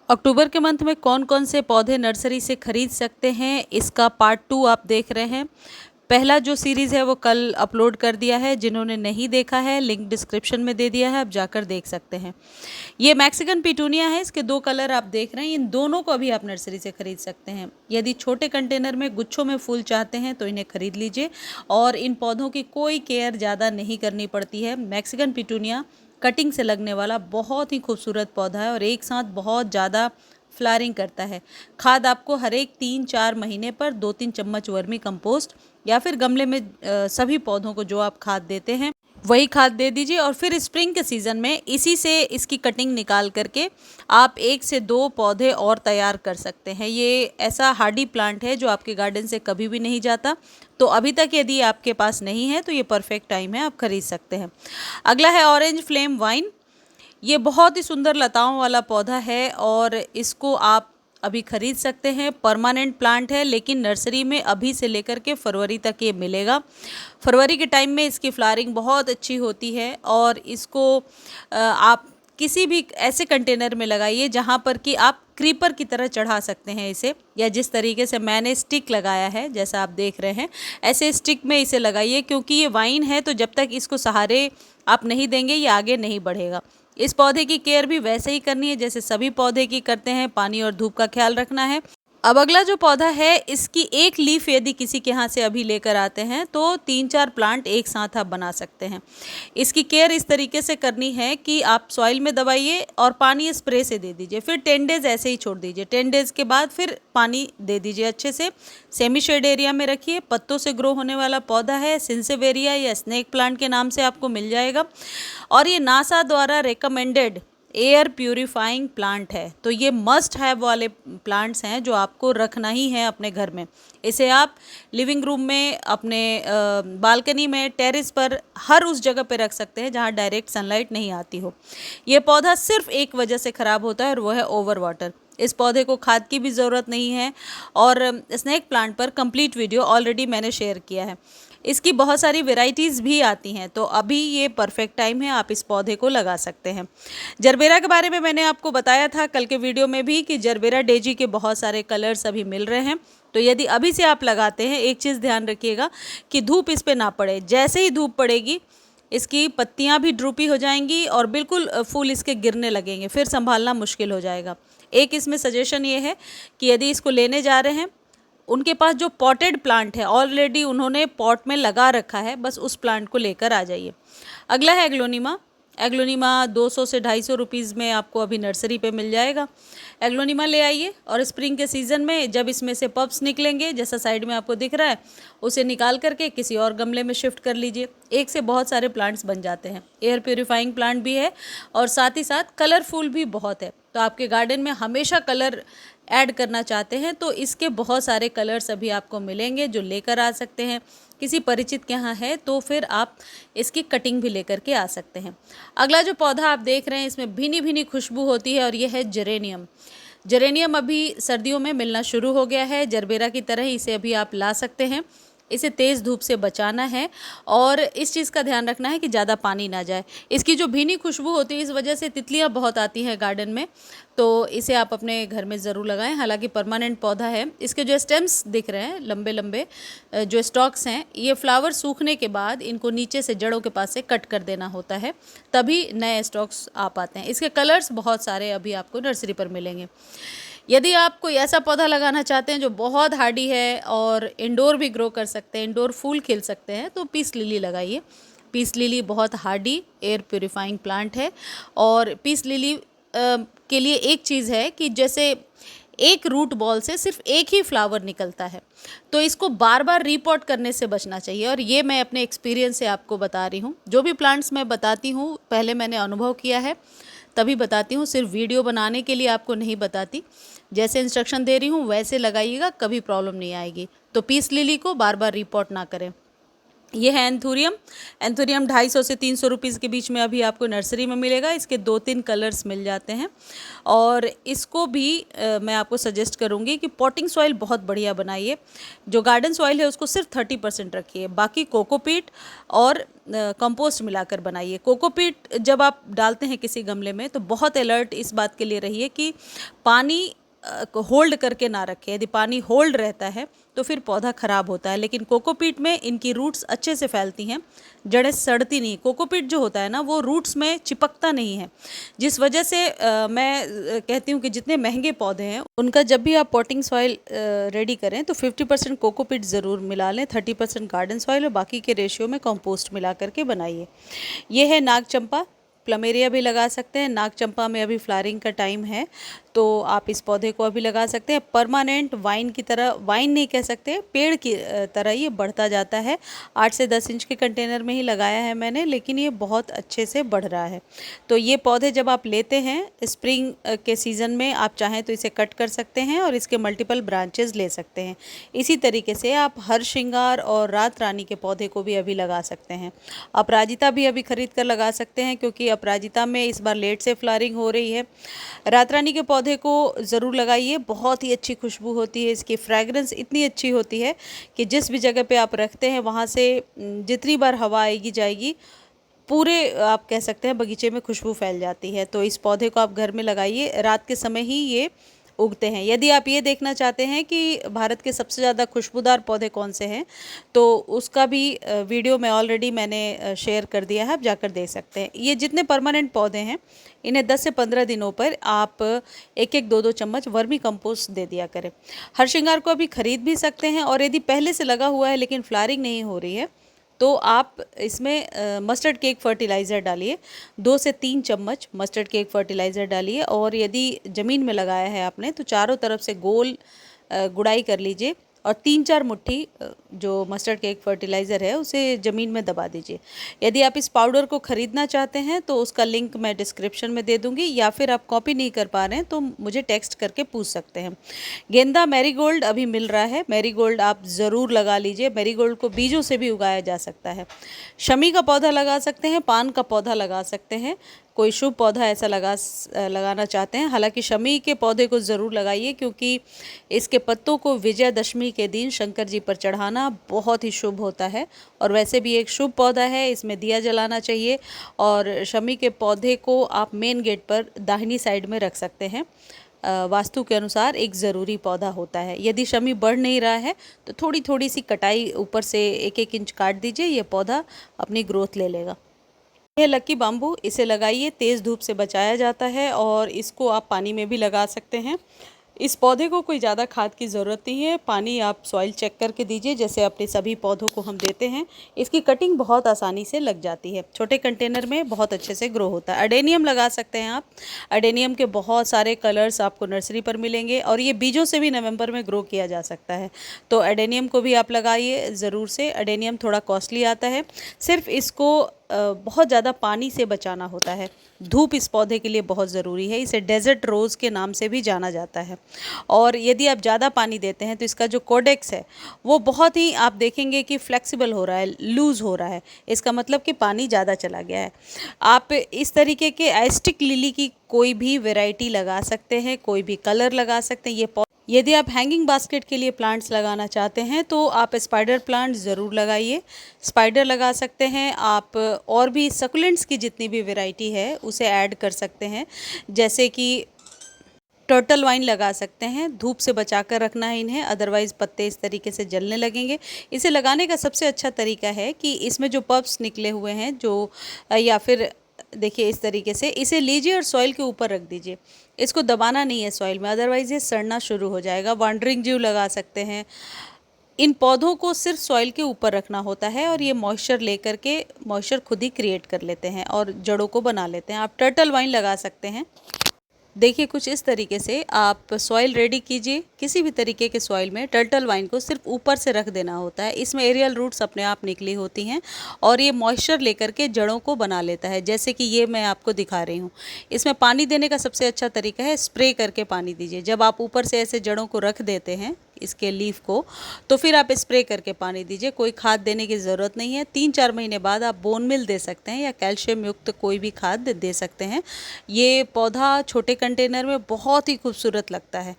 अक्टूबर के मंथ में कौन कौन से पौधे नर्सरी से खरीद सकते हैं, इसका पार्ट 2 आप देख रहे हैं। पहला जो सीरीज़ है वो कल अपलोड कर दिया है, जिन्होंने नहीं देखा है लिंक डिस्क्रिप्शन में दे दिया है, आप जाकर देख सकते हैं। ये मैक्सिकन पिटूनिया है, इसके 2 कलर आप देख रहे हैं, इन दोनों को अभी आप नर्सरी से खरीद सकते हैं। यदि छोटे कंटेनर में गुच्छों में फूल चाहते हैं तो इन्हें खरीद लीजिए। और इन पौधों की कोई केयर ज़्यादा नहीं करनी पड़ती है। मैक्सिकन पिटूनिया कटिंग से लगने वाला बहुत ही खूबसूरत पौधा है और एक साथ बहुत ज़्यादा फ्लावरिंग करता है। खाद आपको हर एक 3-4 महीने पर 2-3 चम्मच वर्मी कंपोस्ट या फिर गमले में सभी पौधों को जो आप खाद देते हैं वही खाद दे दीजिए। और फिर स्प्रिंग के सीज़न में इसी से इसकी कटिंग निकाल करके आप 1 से 2 पौधे और तैयार कर सकते हैं। ये ऐसा हार्डी प्लांट है जो आपके गार्डन से कभी भी नहीं जाता। तो अभी तक यदि आपके पास नहीं है तो ये परफेक्ट टाइम है, आप खरीद सकते हैं। अगला है ऑरेंज फ्लेम वाइन। ये बहुत ही सुंदर लताओं वाला पौधा है और इसको आप अभी खरीद सकते हैं। परमानेंट प्लांट है, लेकिन नर्सरी में अभी से लेकर के फरवरी तक ये मिलेगा। फरवरी के टाइम में इसकी फ्लावरिंग बहुत अच्छी होती है और इसको आप किसी भी ऐसे कंटेनर में लगाइए जहाँ पर कि आप क्रीपर की तरह चढ़ा सकते हैं इसे, या जिस तरीके से मैंने स्टिक लगाया है जैसा आप देख रहे हैं ऐसे स्टिक में इसे लगाइए, क्योंकि ये वाइन है तो जब तक इसको सहारे आप नहीं देंगे ये आगे नहीं बढ़ेगा। इस पौधे की केयर भी वैसे ही करनी है जैसे सभी पौधे की करते हैं, पानी और धूप का ख्याल रखना है। अब अगला जो पौधा है, इसकी एक लीफ यदि किसी के यहाँ से अभी लेकर आते हैं तो 3-4 प्लांट एक साथ आप बना सकते हैं। इसकी केयर इस तरीके से करनी है कि आप सॉइल में दबाइए और पानी स्प्रे से दे दीजिए, फिर 10 डेज़ ऐसे ही छोड़ दीजिए। 10 डेज़ के बाद फिर पानी दे दीजिए अच्छे से। सेमी शेड एरिया में रखिए। पत्तों से ग्रो होने वाला पौधा है, सिंसेवेरिया या स्नेक प्लांट के नाम से आपको मिल जाएगा। और ये नासा द्वारा रिकमेंडेड एयर प्यूरिफाइंग प्लांट है, तो ये मस्ट हैव वाले प्लांट्स हैं जो आपको रखना ही है अपने घर में। इसे आप लिविंग रूम में, अपने बालकनी में, टेरेस पर, हर उस जगह पे रख सकते हैं जहाँ डायरेक्ट सनलाइट नहीं आती हो। ये पौधा सिर्फ एक वजह से ख़राब होता है और वो है ओवर वाटर। इस पौधे को खाद की भी ज़रूरत नहीं है। और स्नेक प्लांट पर कंप्लीट वीडियो ऑलरेडी मैंने शेयर किया है। इसकी बहुत सारी वेराइटीज़ भी आती हैं, तो अभी ये परफेक्ट टाइम है, आप इस पौधे को लगा सकते हैं। जरबेरा के बारे में मैंने आपको बताया था कल के वीडियो में भी कि जरबेरा डेजी के बहुत सारे कलर्स अभी मिल रहे हैं। तो यदि अभी से आप लगाते हैं, एक चीज़ ध्यान रखिएगा कि धूप इस पर ना पड़े। जैसे ही धूप पड़ेगी इसकी पत्तियां भी ड्रूपी हो जाएंगी और बिल्कुल फूल इसके गिरने लगेंगे, फिर संभालना मुश्किल हो जाएगा। एक इसमें सजेशन ये है कि यदि इसको लेने जा रहे हैं, उनके पास जो पॉटेड प्लांट है ऑलरेडी उन्होंने पॉट में लगा रखा है, बस उस प्लांट को लेकर आ जाइए। अगला है एग्लोनिमा। एग्लोनिमा 200 से 250 रुपीज़ में आपको अभी नर्सरी पे मिल जाएगा। एग्लोनिमा ले आइए और स्प्रिंग के सीज़न में जब इसमें से पप्स निकलेंगे, जैसा साइड में आपको दिख रहा है, उसे निकाल करके किसी और गमले में शिफ्ट कर लीजिए। एक से बहुत सारे प्लांट्स बन जाते हैं। एयर प्योरीफाइंग प्लांट भी है और साथ ही साथ कलरफुल भी बहुत है। तो आपके गार्डन में हमेशा कलर ऐड करना चाहते हैं तो इसके बहुत सारे कलर्स अभी आपको मिलेंगे जो लेकर आ सकते हैं। किसी परिचित के यहाँ है तो फिर आप इसकी कटिंग भी लेकर के आ सकते हैं। अगला जो पौधा आप देख रहे हैं, इसमें भीनी भीनी खुशबू होती है और यह है जेरेनियम। जेरेनियम अभी सर्दियों में मिलना शुरू हो गया है। जरबेरा की तरह इसे अभी आप ला सकते हैं। इसे तेज़ धूप से बचाना है और इस चीज़ का ध्यान रखना है कि ज़्यादा पानी ना जाए। इसकी जो भीनी खुशबू होती है, इस वजह से तितलियाँ बहुत आती हैं गार्डन में, तो इसे आप अपने घर में ज़रूर लगाएं। हालांकि परमानेंट पौधा है। इसके जो स्टेम्स दिख रहे हैं, लंबे लंबे जो स्टॉक्स हैं, ये फ्लावर सूखने के बाद इनको नीचे से जड़ों के पास से कट कर देना होता है, तभी नए स्टॉक्स आ पाते हैं। इसके कलर्स बहुत सारे अभी आपको नर्सरी पर मिलेंगे। यदि आप कोई ऐसा पौधा लगाना चाहते हैं जो बहुत हार्डी है और इंडोर भी ग्रो कर सकते हैं, इंडोर फूल खिल सकते हैं, तो पीस लिली लगाइए। पीस लिली बहुत हार्डी एयर प्योरीफाइंग प्लांट है। और पीस लिली के लिए एक चीज़ है कि जैसे एक रूट बॉल से सिर्फ एक ही फ्लावर निकलता है, तो इसको बार बार रीपॉट करने से बचना चाहिए। और ये मैं अपने एक्सपीरियंस से आपको बता रही हूँ। जो भी प्लांट्स मैं बताती हूँ पहले मैंने अनुभव किया है तभी बताती हूँ, सिर्फ वीडियो बनाने के लिए आपको नहीं बताती। जैसे इंस्ट्रक्शन दे रही हूँ वैसे लगाइएगा, कभी प्रॉब्लम नहीं आएगी। तो पीस लिली को बार बार रिपोर्ट ना करें। ये है एंथूरियम। एंथूरियम 250 से 300 रुपीज़ के बीच में अभी आपको नर्सरी में मिलेगा। इसके 2-3 कलर्स मिल जाते हैं और इसको भी मैं आपको सजेस्ट करूँगी कि पॉटिंग सॉइल बहुत बढ़िया बनाइए। जो गार्डन सॉइल है उसको सिर्फ 30% रखिए, बाकी कोकोपीट और कंपोस्ट मिलाकर बनाइए। कोकोपीट जब आप डालते हैं किसी गमले में तो बहुत अलर्ट इस बात के लिए रहिए कि पानी को होल्ड करके ना रखें। यदि पानी होल्ड रहता है तो फिर पौधा ख़राब होता है, लेकिन कोकोपीट में इनकी रूट्स अच्छे से फैलती हैं, जड़ें सड़ती नहीं। कोकोपीट जो होता है ना वो रूट्स में चिपकता नहीं है, जिस वजह से मैं कहती हूँ कि जितने महंगे पौधे हैं उनका जब भी आप पॉटिंग सॉइल रेडी करें तो 50% कोकोपीट ज़रूर मिला लें, 30% गार्डन सॉइल और बाकी के रेशियो में कंपोस्ट मिला करके बनाइए। ये है नाग चंपा। प्लमेरिया भी लगा सकते हैं। नाग चंपा में अभी फ्लावरिंग का टाइम है तो आप इस पौधे को अभी लगा सकते हैं। परमानेंट वाइन की तरह, वाइन नहीं कह सकते, पेड़ की तरह ये बढ़ता जाता है। 8 से 10 इंच के कंटेनर में ही लगाया है मैंने, लेकिन ये बहुत अच्छे से बढ़ रहा है। तो ये पौधे जब आप लेते हैं स्प्रिंग के सीज़न में, आप चाहें तो इसे कट कर सकते हैं और इसके मल्टीपल ब्रांचेस ले सकते हैं। इसी तरीके से आप हर श्रृंगार और रात रानी के पौधे को भी अभी लगा सकते हैं। अपराजिता भी अभी खरीद कर लगा सकते हैं क्योंकि अपराजिता में इस बार लेट से फ्लावरिंग हो रही है। रात रानी के पौधे को ज़रूर लगाइए, बहुत ही अच्छी खुशबू होती है। इसकी फ्रैग्रेंस इतनी अच्छी होती है कि जिस भी जगह पे आप रखते हैं वहाँ से जितनी बार हवा आएगी जाएगी, पूरे आप कह सकते हैं बगीचे में खुशबू फैल जाती है। तो इस पौधे को आप घर में लगाइए, रात के समय ही ये उगते हैं। यदि आप ये देखना चाहते हैं कि भारत के सबसे ज़्यादा खुशबूदार पौधे कौन से हैं तो उसका भी वीडियो में ऑलरेडी मैंने शेयर कर दिया है, आप जाकर देख सकते हैं। ये जितने परमानेंट पौधे हैं इन्हें 10 से 15 दिनों पर आप 1-1, 2-2 चम्मच वर्मी कंपोस्ट दे दिया करें। हर श्रृंगार को अभी खरीद भी सकते हैं और यदि पहले से लगा हुआ है लेकिन फ्लावरिंग नहीं हो रही है तो आप इसमें मस्टर्ड केक फर्टिलाइज़र डालिए। 2 से 3 चम्मच मस्टर्ड केक फर्टिलाइज़र डालिए और यदि ज़मीन में लगाया है आपने तो चारों तरफ से गोल गुड़ाई कर लीजिए और 3-4 मुट्ठी जो मस्टर्ड केक फर्टिलाइज़र है उसे ज़मीन में दबा दीजिए। यदि आप इस पाउडर को ख़रीदना चाहते हैं तो उसका लिंक मैं डिस्क्रिप्शन में दे दूँगी, या फिर आप कॉपी नहीं कर पा रहे हैं तो मुझे टेक्स्ट करके पूछ सकते हैं। गेंदा मैरीगोल्ड अभी मिल रहा है, मैरीगोल्ड आप ज़रूर लगा लीजिए। मैरीगोल्ड को बीजों से भी उगाया जा सकता है। शमी का पौधा लगा सकते हैं, पान का पौधा लगा सकते हैं। कोई शुभ पौधा ऐसा लगाना चाहते हैं, हालांकि शमी के पौधे को ज़रूर लगाइए क्योंकि इसके पत्तों को विजयदशमी के दिन शंकर जी पर चढ़ाना बहुत ही शुभ होता है और वैसे भी एक शुभ पौधा है, इसमें दिया जलाना चाहिए। और शमी के पौधे को आप मेन गेट पर दाहिनी साइड में रख सकते हैं। वास्तु के अनुसार एक ज़रूरी पौधा होता है। यदि शमी बढ़ नहीं रहा है तो थोड़ी थोड़ी सी कटाई ऊपर से 1-1 इंच काट दीजिए, ये पौधा अपनी ग्रोथ ले लेगा। यह लकी बाम्बू, इसे लगाइए, तेज़ धूप से बचाया जाता है और इसको आप पानी में भी लगा सकते हैं। इस पौधे को कोई ज़्यादा खाद की ज़रूरत नहीं है, पानी आप सॉइल चेक करके दीजिए जैसे अपने सभी पौधों को हम देते हैं। इसकी कटिंग बहुत आसानी से लग जाती है, छोटे कंटेनर में बहुत अच्छे से ग्रो होता है। अडेनियम लगा सकते हैं आप, अडेनियम के बहुत सारे कलर्स आपको नर्सरी पर मिलेंगे और ये बीजों से भी नवंबर में ग्रो किया जा सकता है। तो अडेनियम को भी आप लगाइए ज़रूर से। अडेनियम थोड़ा कॉस्टली आता है, सिर्फ इसको बहुत ज़्यादा पानी से बचाना होता है। धूप इस पौधे के लिए बहुत ज़रूरी है, इसे डेजर्ट रोज़ के नाम से भी जाना जाता है। और यदि आप ज़्यादा पानी देते हैं तो इसका जो कोडेक्स है वो बहुत ही, आप देखेंगे कि फ्लेक्सिबल हो रहा है, लूज़ हो रहा है, इसका मतलब कि पानी ज़्यादा चला गया है। आप इस तरीके के एस्टिक लिली की कोई भी वैरायटी लगा सकते हैं, कोई भी कलर लगा सकते हैं। यदि आप हैंगिंग बास्केट के लिए प्लांट्स लगाना चाहते हैं तो आप स्पाइडर प्लांट ज़रूर लगाइए, स्पाइडर लगा सकते हैं आप। और भी सकुलेंट्स की जितनी भी वैरायटी है उसे ऐड कर सकते हैं, जैसे कि टर्टल वाइन लगा सकते हैं। धूप से बचा कर रखना है इन्हें, अदरवाइज़ पत्ते इस तरीके से जलने लगेंगे। इसे लगाने का सबसे अच्छा तरीका है कि इसमें जो पल्प्स निकले हुए हैं जो, या फिर देखिए इस तरीके से इसे लीजिए और सॉइल के ऊपर रख दीजिए। इसको दबाना नहीं है सॉइल में, अदरवाइज़ ये सड़ना शुरू हो जाएगा। वांडरिंग जीव लगा सकते हैं। इन पौधों को सिर्फ सॉइल के ऊपर रखना होता है और ये मॉइस्चर लेकर के मॉइस्चर खुद ही क्रिएट कर लेते हैं और जड़ों को बना लेते हैं। आप टर्टल वाइन लगा सकते हैं। देखिए कुछ इस तरीके से आप सॉइल रेडी कीजिए, किसी भी तरीके के सॉइल में टर्टल वाइन को सिर्फ ऊपर से रख देना होता है। इसमें एरियल रूट्स अपने आप निकली होती हैं और ये मॉइस्चर लेकर के जड़ों को बना लेता है, जैसे कि ये मैं आपको दिखा रही हूँ। इसमें पानी देने का सबसे अच्छा तरीका है स्प्रे करके पानी दीजिए। जब आप ऊपर से ऐसे जड़ों को रख देते हैं इसके लीफ को, तो फिर आप स्प्रे करके पानी दीजिए, कोई खाद देने की ज़रूरत नहीं है। 3-4 महीने बाद आप बोन मिल दे सकते हैं या कैल्शियम युक्त कोई भी खाद दे सकते हैं। ये पौधा छोटे कंटेनर में बहुत ही खूबसूरत लगता है।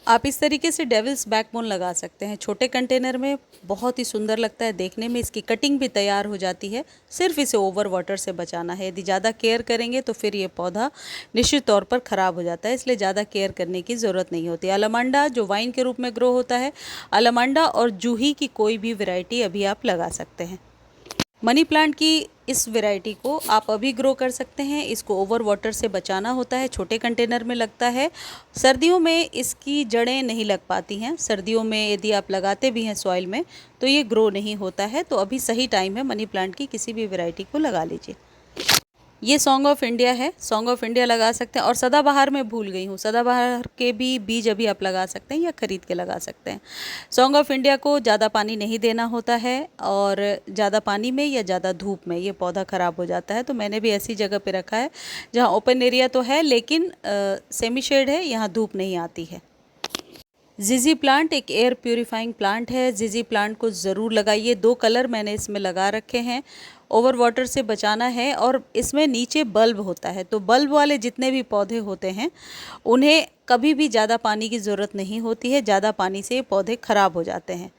आप इस तरीके से डेविल्स बैकबोन लगा सकते हैं, छोटे कंटेनर में बहुत ही सुंदर लगता है देखने में। इसकी कटिंग भी तैयार हो जाती है, सिर्फ इसे ओवर वाटर से बचाना है। यदि ज़्यादा केयर करेंगे तो फिर ये पौधा निश्चित तौर पर ख़राब हो जाता है, इसलिए ज़्यादा केयर करने की ज़रूरत नहीं होती। अलामांडा जो वाइन के रूप में ग्रो होता है, अलामांडा और जूही की कोई भी वैरायटी अभी आप लगा सकते हैं। मनी प्लांट की इस वैरायटी को आप अभी ग्रो कर सकते हैं। इसको ओवर वाटर से बचाना होता है, छोटे कंटेनर में लगता है। सर्दियों में इसकी जड़ें नहीं लग पाती हैं, सर्दियों में यदि आप लगाते भी हैं सॉइल में तो ये ग्रो नहीं होता है। तो अभी सही टाइम है मनी प्लांट की किसी भी वैरायटी को लगा लीजिए। ये सॉन्ग ऑफ इंडिया है, सॉन्ग ऑफ इंडिया लगा सकते हैं। और सदाबहार मैं भूल गई हूँ, सदाबहार के भी बीज अभी आप लगा सकते हैं या ख़रीद के लगा सकते हैं। सॉन्ग ऑफ इंडिया को ज़्यादा पानी नहीं देना होता है और ज़्यादा पानी में या ज़्यादा धूप में ये पौधा ख़राब हो जाता है। तो मैंने भी ऐसी जगह पे रखा है जहाँ ओपन एरिया तो है लेकिन सेमी शेड है, यहाँ धूप नहीं आती है। जिजी प्लांट एक एयर प्यूरिफाइंग प्लांट है। जिजी प्लांट को ज़रूर लगाइए। 2 कलर मैंने इसमें लगा रखे हैं। ओवर वाटर से बचाना है और इसमें नीचे बल्ब होता है, तो बल्ब वाले जितने भी पौधे होते हैं उन्हें कभी भी ज़्यादा पानी की ज़रूरत नहीं होती है, ज़्यादा पानी से ये पौधे ख़राब हो जाते हैं।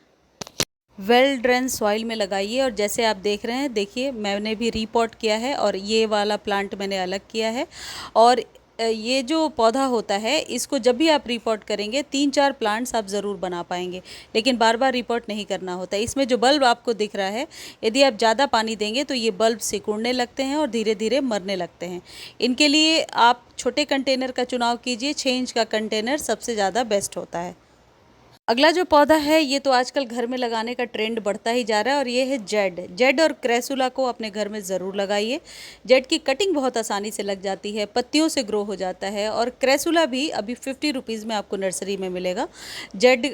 वेल ड्रेन सॉइल में लगाइए। और जैसे आप देख रहे हैं, देखिए मैंने भी रीपॉट किया है और ये वाला प्लांट मैंने अलग किया है। और ये जो पौधा होता है इसको जब भी आप रिपोर्ट करेंगे 3-4 प्लांट्स आप ज़रूर बना पाएंगे, लेकिन बार बार रिपोर्ट नहीं करना होता। इसमें जो बल्ब आपको दिख रहा है, यदि आप ज़्यादा पानी देंगे तो ये बल्ब सिकुड़ने लगते हैं और धीरे धीरे मरने लगते हैं। इनके लिए आप छोटे कंटेनर का चुनाव कीजिए, 6 इंच का कंटेनर सबसे ज़्यादा बेस्ट होता है। अगला जो पौधा है ये तो आजकल घर में लगाने का ट्रेंड बढ़ता ही जा रहा है और ये है जेड और क्रेसुला को अपने घर में ज़रूर लगाइए। जेड की कटिंग बहुत आसानी से लग जाती है, पत्तियों से ग्रो हो जाता है। और क्रेसुला भी अभी 50 रुपीज़ में आपको नर्सरी में मिलेगा। जेड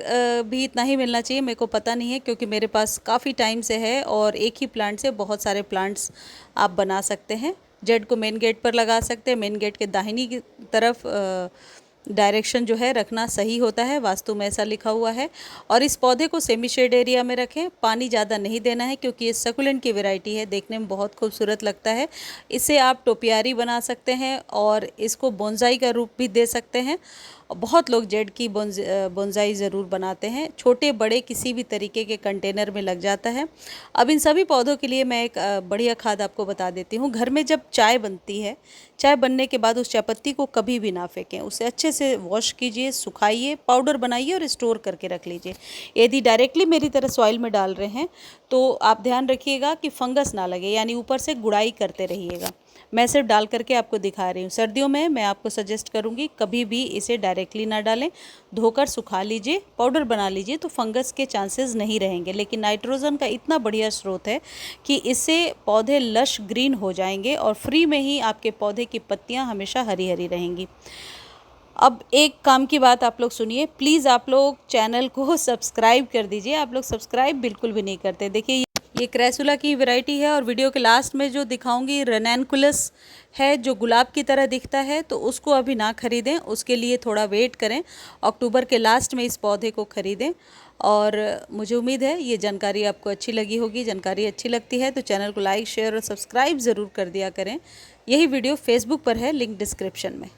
भी इतना ही मिलना चाहिए, मेरे को पता नहीं है क्योंकि मेरे पास काफ़ी टाइम से है और एक ही प्लांट से बहुत सारे प्लांट्स आप बना सकते हैं। जेड को मेन गेट पर लगा सकते हैं। मेन गेट के दाहिनी की तरफ डायरेक्शन जो है रखना सही होता है, वास्तु में ऐसा लिखा हुआ है। और इस पौधे को सेमी शेड एरिया में रखें। पानी ज़्यादा नहीं देना है क्योंकि ये सकुलेंट की वैरायटी है, देखने में बहुत खूबसूरत लगता है। इसे आप टोपियारी बना सकते हैं और इसको बोनसाई का रूप भी दे सकते हैं। बहुत लोग जेड की बोनसाई ज़रूर बनाते हैं, छोटे बड़े किसी भी तरीके के कंटेनर में लग जाता है। अब इन सभी पौधों के लिए मैं एक बढ़िया खाद आपको बता देती हूँ। घर में जब चाय बनती है, चाय बनने के बाद उस चाय पत्ती को कभी भी ना फेंकें, उसे अच्छे से वॉश कीजिए, सुखाइए, पाउडर बनाइए और स्टोर करके रख लीजिए। यदि डायरेक्टली मेरी तरह सॉइल में डाल रहे हैं तो आप ध्यान रखिएगा कि फंगस ना लगे, यानी ऊपर से गुड़ाई करते रहिएगा। मैं सिर्फ डाल करके आपको दिखा रही हूँ। सर्दियों में मैं आपको सजेस्ट करूँगी कभी भी इसे डायरेक्टली ना डालें, धोकर सुखा लीजिए, पाउडर बना लीजिए तो फंगस के चांसेस नहीं रहेंगे। लेकिन नाइट्रोजन का इतना बढ़िया स्रोत है कि इससे पौधे लश ग्रीन हो जाएंगे और फ्री में ही आपके पौधे की पत्तियाँ हमेशा हरी हरी रहेंगी। अब एक काम की बात आप लोग सुनिए, प्लीज़ आप लोग चैनल को सब्सक्राइब कर दीजिए। आप लोग सब्सक्राइब बिल्कुल भी नहीं करते। देखिए ये क्रेसुला की वैरायटी है और वीडियो के लास्ट में जो दिखाऊंगी रैनकुलस है जो गुलाब की तरह दिखता है, तो उसको अभी ना ख़रीदें, उसके लिए थोड़ा वेट करें। अक्टूबर के लास्ट में इस पौधे को ख़रीदें। और मुझे उम्मीद है ये जानकारी आपको अच्छी लगी होगी। जानकारी अच्छी लगती है तो चैनल को लाइक शेयर और सब्सक्राइब ज़रूर कर दिया करें। यही वीडियो फेसबुक पर है, लिंक डिस्क्रिप्शन में।